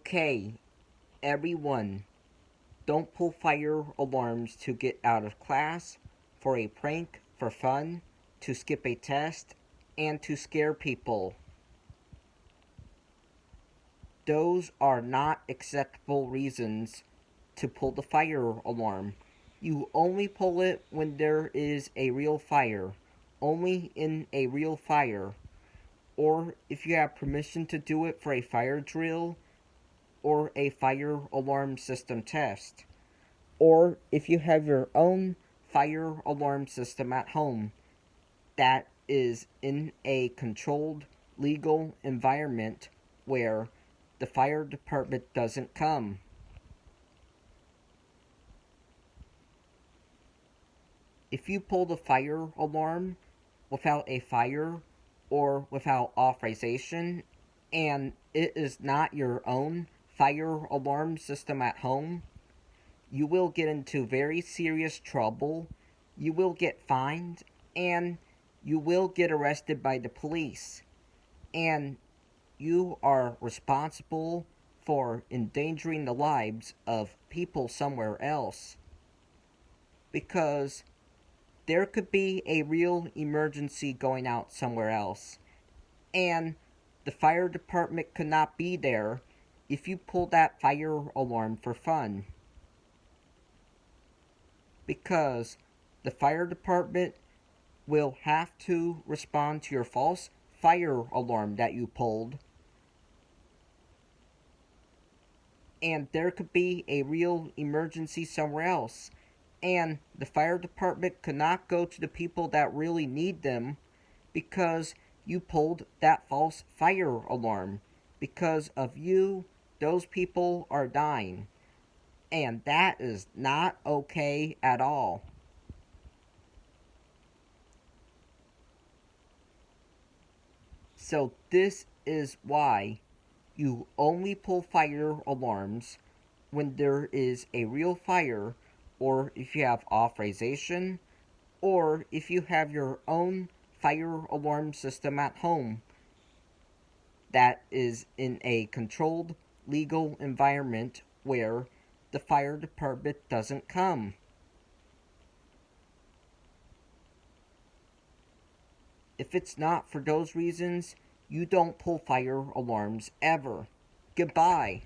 Okay, everyone, don't pull fire alarms to get out of class, for a prank, for fun, to skip a test, and to scare people. Those are not acceptable reasons to pull the fire alarm. You only pull it when there is a real fire, only in a real fire, or if you have permission to do it for a fire drill or a fire alarm system test, or if you have your own fire alarm system at home that is in a controlled legal environment where the fire department doesn't come. If you pull the fire alarm without a fire or without authorization and it is not your own fire alarm system at home, you will get into very serious trouble, you will get fined, and you will get arrested by the police. And you are responsible for endangering the lives of people somewhere else. Because there could be a real emergency going out somewhere else. And the fire department could not be there if you pull that fire alarm for fun. Because the fire department will have to respond to your false fire alarm that you pulled. And there could be a real emergency somewhere else. And the fire department could not go to the people that really need them because you pulled that false fire alarm. Because of you, those people are dying. And that is not okay at all. So this is why you only pull fire alarms when there is a real fire, or if you have authorization, or if you have your own fire alarm system at home that is in a controlled legal environment where the fire department doesn't come. If it's not for those reasons, you don't pull fire alarms ever. Goodbye.